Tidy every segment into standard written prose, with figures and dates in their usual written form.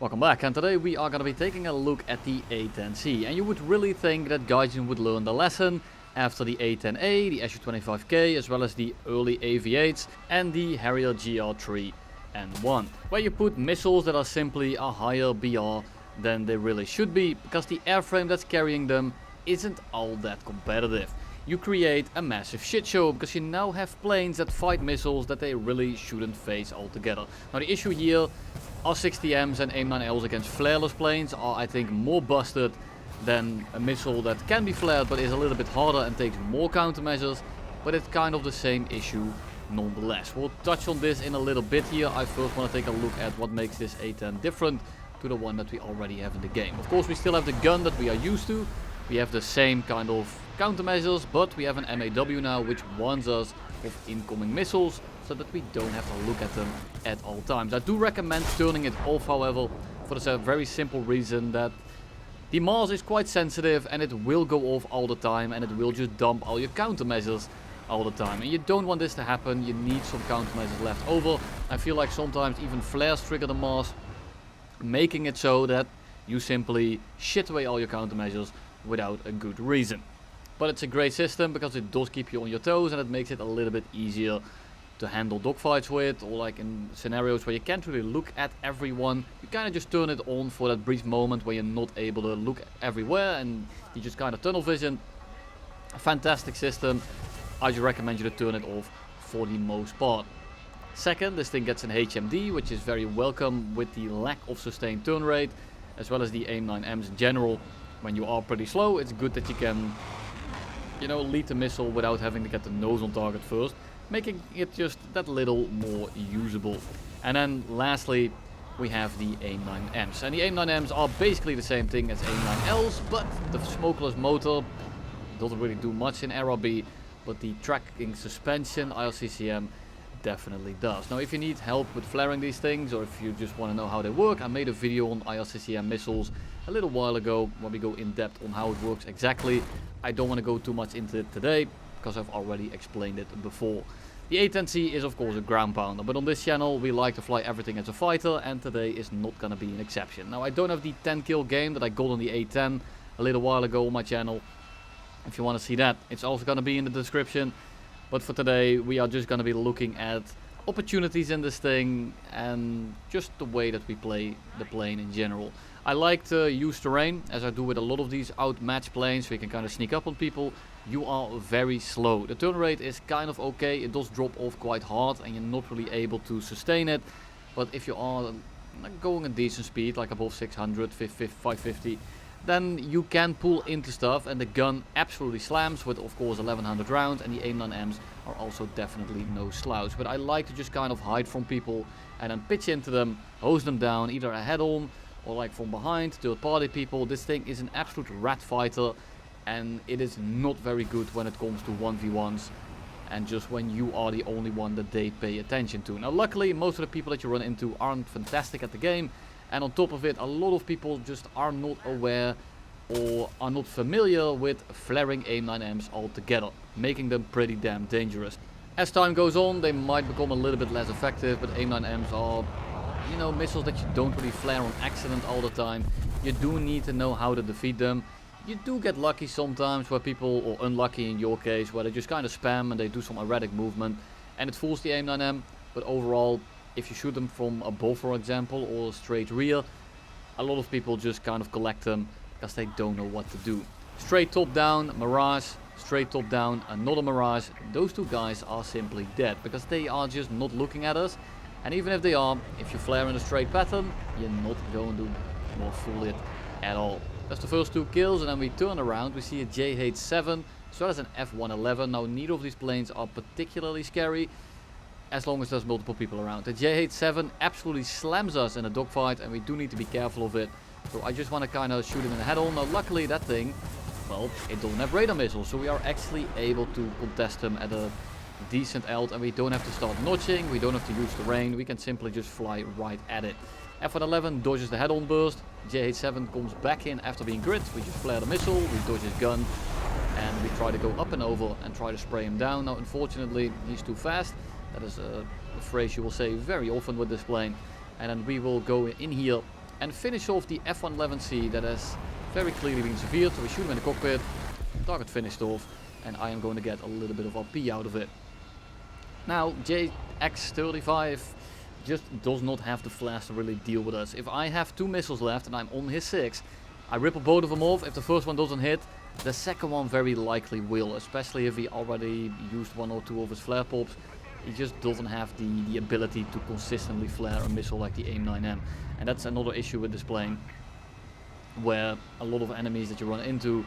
Welcome back, and today we are going to be taking a look at the A-10C. And you would really think that Gaijin would learn the lesson after the A-10A, the SU-25K, as well as the early AV-8s and the Harrier GR3N1, where you put missiles that are simply a higher BR than they really should be, because the airframe that's carrying them isn't all that competitive. You create a massive shit show because you now have planes that fight missiles that they really shouldn't face altogether. Now the issue here, R60Ms and AIM-9Ls against flareless planes are, I think, more busted than a missile that can be flared but is a little bit harder and takes more countermeasures, but it's kind of the same issue nonetheless. We'll touch on this in a little bit here. I first want to take a look at what makes this A-10 different to the one that we already have in the game. Of course, we still have the gun that we are used to. We have the same kind of countermeasures, but we have an MAW now which warns us of incoming missiles, so that we don't have to look at them at all times. I do recommend turning it off, however, for the very simple reason that the Mars is quite sensitive and it will go off all the time and it will just dump all your countermeasures all the time. And you don't want this to happen. You need some countermeasures left over. I feel like sometimes even flares trigger the Mars, making it so that you simply shit away all your countermeasures without a good reason. But it's a great system because it does keep you on your toes and it makes it a little bit easier to handle dogfights with, or like in scenarios where you can't really look at everyone. You kind of just turn it on for that brief moment where you're not able to look everywhere and you just kind of tunnel vision. A fantastic system. I just recommend you to turn it off for the most part. Second, this thing gets an HMD, which is very welcome with the lack of sustained turn rate, as well as the AIM-9Ms in general. When you are pretty slow, it's good that you can, lead the missile without having to get the nose on target first, making it just that little more usable. And then lastly, we have the AIM-9Ms. And the AIM-9Ms are basically the same thing as AIM-9Ls, but the smokeless motor doesn't really do much in RRB, but the tracking suspension IRCCM definitely does. Now if you need help with flaring these things, or if you just want to know how they work, I made a video on IRCCM missiles a little while ago where we go in depth on how it works exactly. I don't want to go too much into it today because I've already explained it before. The A-10C is of course a ground pounder, but on this channel we like to fly everything as a fighter, and today is not gonna be an exception. Now I don't have the 10 kill game that I got on the A-10 a little while ago on my channel. If you want to see that, it's also gonna be in the description. But for today we are just gonna be looking at opportunities in this thing and just the way that we play the plane in general. I like to use terrain, as I do with a lot of these outmatched planes, so you can kind of sneak up on people. You are very slow. The turn rate is kind of okay. It does drop off quite hard and you're not really able to sustain it. But if you are going a decent speed, like above 600, 550, then you can pull into stuff, and the gun absolutely slams with of course 1100 rounds, and the AIM-9Ms are also definitely no slouch. But I like to just kind of hide from people and then pitch into them, hose them down, either a head-on or like from behind, third-party people. This thing is an absolute rat fighter, and it is not very good when it comes to 1v1s and just when you are the only one that they pay attention to. Now luckily most of the people that you run into aren't fantastic at the game, and on top of it a lot of people just are not aware or are not familiar with flaring AIM-9Ms altogether, making them pretty damn dangerous. As time goes on they might become a little bit less effective, but AIM-9Ms are missiles that you don't really flare on accident all the time. You do need to know how to defeat them. You do get lucky sometimes where people, or unlucky in your case, where they just kind of spam and they do some erratic movement and it fools the AIM-9M. But overall, if you shoot them from above, for example, or straight rear, a lot of people just kind of collect them because they don't know what to do. Straight top down, Mirage, straight top down, another Mirage. Those two guys are simply dead because they are just not looking at us. And even if they are, if you flare in a straight pattern, you're not going to fool it at all. That's the first two kills, and then we turn around, we see a J-7 as well as an F-111. Now neither of these planes are particularly scary as long as there's multiple people around. The J-7 absolutely slams us in a dogfight, and we do need to be careful of it. So I just want to kind of shoot him in the head on. Now luckily that thing, well, it doesn't have radar missiles, so we are actually able to contest him at a decent alt, and we don't have to start notching, we don't have to use terrain, we can simply just fly right at it. F-111 dodges the head-on burst, J-7 comes back in after being grit, we just flare the missile, we dodge his gun, and we try to go up and over and try to spray him down. Now unfortunately he's too fast. That is a phrase you will say very often with this plane. And then we will go in here and finish off the F-111C that has very clearly been severed. So we shoot him in the cockpit, target finished off, and I am going to get a little bit of RP out of it. Now JX-35 just does not have the flares to really deal with us. If I have 2 missiles left and I'm on his 6, I ripple both of them off. If the first one doesn't hit, the second one very likely will, especially if he already used 1 or 2 of his flare pops. He just doesn't have the ability to consistently flare a missile like the AIM-9M. And that's another issue with this plane, where a lot of enemies that you run into,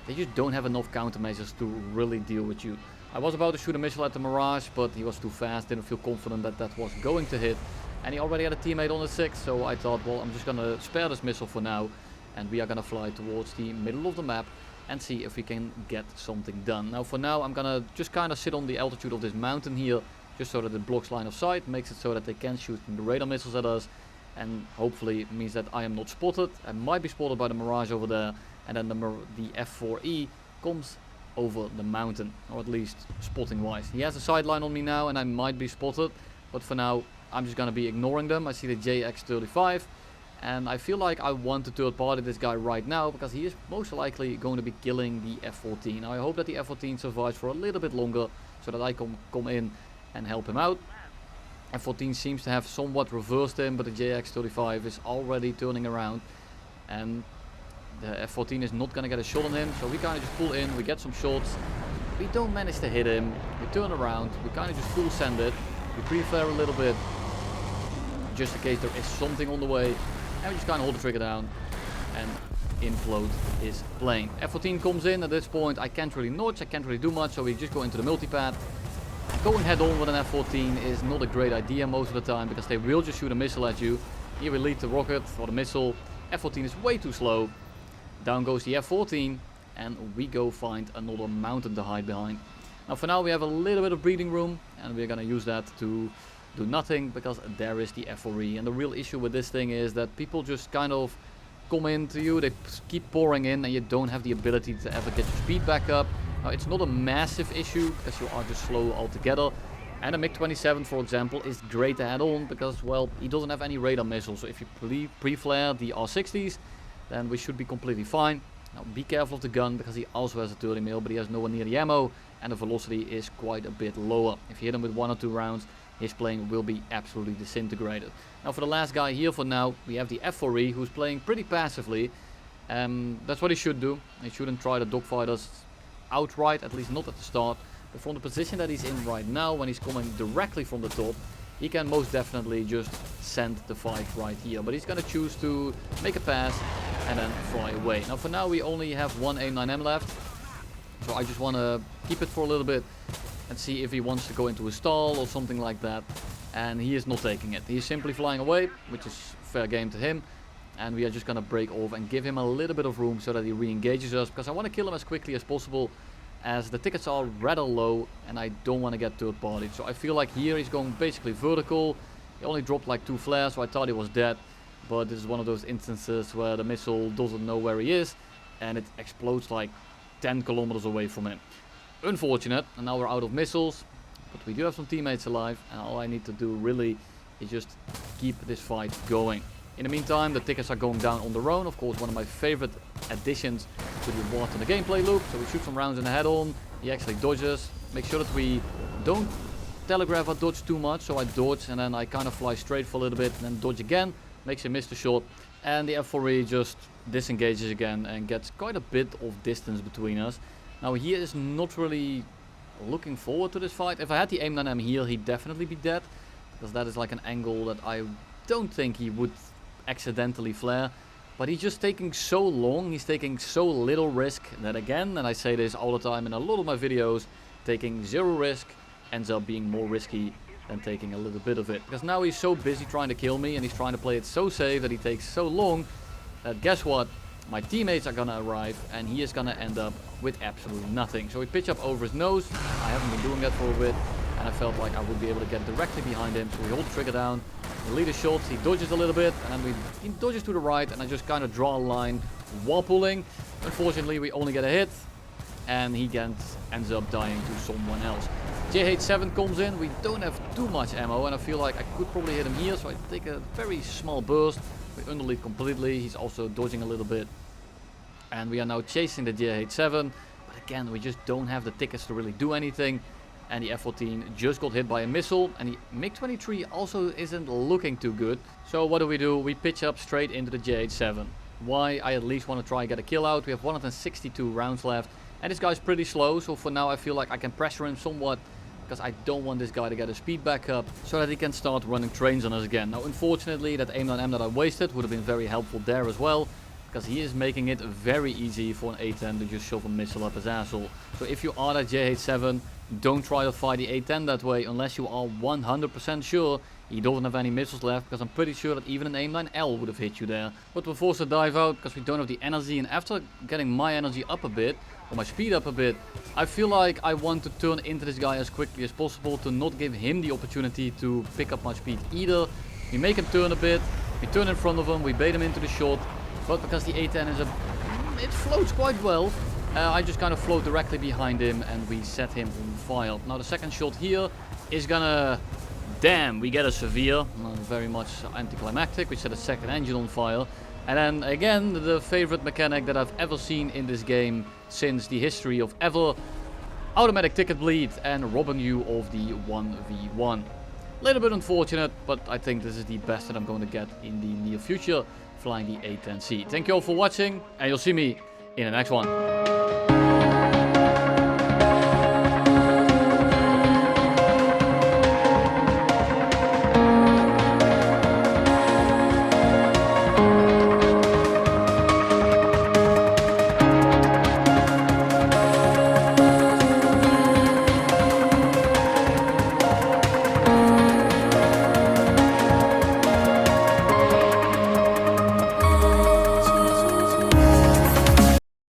they just don't have enough countermeasures to really deal with you. I was about to shoot a missile at the Mirage, but he was too fast, didn't feel confident that that was going to hit. And he already had a teammate on the 6, so I thought, well, I'm just going to spare this missile for now. And we are going to fly towards the middle of the map and see if we can get something done. Now for now I'm going to just kind of sit on the altitude of this mountain here, just so that it blocks line of sight, makes it so that they can shoot the radar missiles at us. And hopefully it means that I am not spotted. I might be spotted by the Mirage over there, and then the F4E comes over the mountain, or at least spotting wise. He has a sideline on me now and I might be spotted, but for now I'm just going to be ignoring them. I see the JX-35 and I feel like I want to third party this guy right now, because he is most likely going to be killing the F-14. Now I hope that the F-14 survives for a little bit longer so that I can come in and help him out. F-14 seems to have somewhat reversed him, but the JX-35 is already turning around and the F-14 is not going to get a shot on him, so we kind of just pull in, we get some shots, we don't manage to hit him, we turn around, we kind of just full send it, we pre-flare a little bit, just in case there is something on the way, and we just kind of hold the trigger down, and infloat his plane. F-14 comes in, at this point I can't really notch, I can't really do much, so we just go into the multipad. Going head on with an F-14 is not a great idea most of the time, because they will just shoot a missile at you. Here we lead the rocket for the missile, F-14 is way too slow. Down goes the F-14 and we go find another mountain to hide behind. Now for now we have a little bit of breathing room and we're gonna use that to do nothing, because there is the F4E. And the real issue with this thing is that people just kind of come into you, they keep pouring in and you don't have the ability to ever get your speed back up. Now it's not a massive issue because you are just slow altogether. And a MiG-27 for example is great to add on because, well, he doesn't have any radar missiles. So if you pre-flare the R60s, then we should be completely fine. Now be careful of the gun because he also has a 30 mil, but he has nowhere near the ammo and the velocity is quite a bit lower. If you hit him with 1 or 2 rounds, his plane will be absolutely disintegrated. Now for the last guy here for now, we have the F4E who's playing pretty passively. That's what he should do. He shouldn't try the dogfighters outright, at least not at the start. But from the position that he's in right now, when he's coming directly from the top, he can most definitely just send the fight right here. But he's going to choose to make a pass and then fly away. Now for now we only have 1 AIM-9M left. So I just want to keep it for a little bit and see if he wants to go into a stall or something like that. And he is not taking it. He's simply flying away, which is fair game to him. And we are just going to break off and give him a little bit of room so that he re-engages us. Because I want to kill him as quickly as possible, as the tickets are rather low and I don't want to get third party. So I feel like here he's going basically vertical. He only dropped like 2 flares, so I thought he was dead. But this is one of those instances where the missile doesn't know where he is and it explodes like 10 kilometers away from him. Unfortunate, and now we're out of missiles, but we do have some teammates alive and all I need to do really is just keep this fight going. In the meantime, the tickets are going down on their own. Of course, one of my favorite additions to the War to the gameplay loop. So we shoot some rounds in the head-on. He actually dodges. Make sure that we don't telegraph or dodge too much. So I dodge and then I kind of fly straight for a little bit and then dodge again. Makes him miss the shot. And the F4E just disengages again and gets quite a bit of distance between us. Now he is not really looking forward to this fight. If I had the AIM-9M here, he'd definitely be dead. Because that is like an angle that I don't think he would accidentally flare, but he's just taking so long, he's taking so little risk that, again, and I say this all the time in a lot of my videos, taking 0 risk ends up being more risky than taking a little bit of it. Because now he's so busy trying to kill me and he's trying to play it so safe that he takes so long that, guess what, my teammates are gonna arrive and he is gonna end up with absolutely nothing. So we pitch up over his nose. I haven't been doing that for a bit and I felt like I would be able to get directly behind him, so we hold the trigger down. We lead his shots, he dodges a little bit, and then he dodges to the right, and I just kind of draw a line while pulling. Unfortunately, we only get a hit, and he ends up dying to someone else. JH7 comes in, we don't have too much ammo, and I feel like I could probably hit him here, so I take a very small burst, We underlead completely. He's also dodging a little bit. And we are now chasing the J87. But again, we just don't have the tickets to really do anything. And the F-14 just got hit by a missile. And the MiG-23 also isn't looking too good. So what do? We pitch up straight into the J87. Why? I at least want to try and get a kill out. We have 162 rounds left. And this guy's pretty slow. So for now I feel like I can pressure him somewhat. Because I don't want this guy to get his speed back up. So that he can start running trains on us again. Now unfortunately that AIM-9M that I wasted would have been very helpful there as well. Because he is making it very easy for an A-10 to just shove a missile up his asshole. So if you are that J87, don't try to fight the A-10 that way unless you are 100% sure he doesn't have any missiles left, because I'm pretty sure that even an AIM-9L would have hit you there. But we're forced to dive out because we don't have the energy, and after getting my energy up a bit, or my speed up a bit, I feel like I want to turn into this guy as quickly as possible to not give him the opportunity to pick up my speed either. We make him turn a bit, we turn in front of him, we bait him into the shot, but because the A-10 is it floats quite well, I just kind of float directly behind him and we set him on fire. Now the second shot here is gonna... Damn, we get a severe, very much anticlimactic. We set a second engine on fire. And then again, the favorite mechanic that I've ever seen in this game since the history of ever. Automatic ticket bleed and robbing you of the 1v1. Little bit unfortunate, but I think this is the best that I'm going to get in the near future, flying the A-10C. Thank you all for watching, and you'll see me in the next one.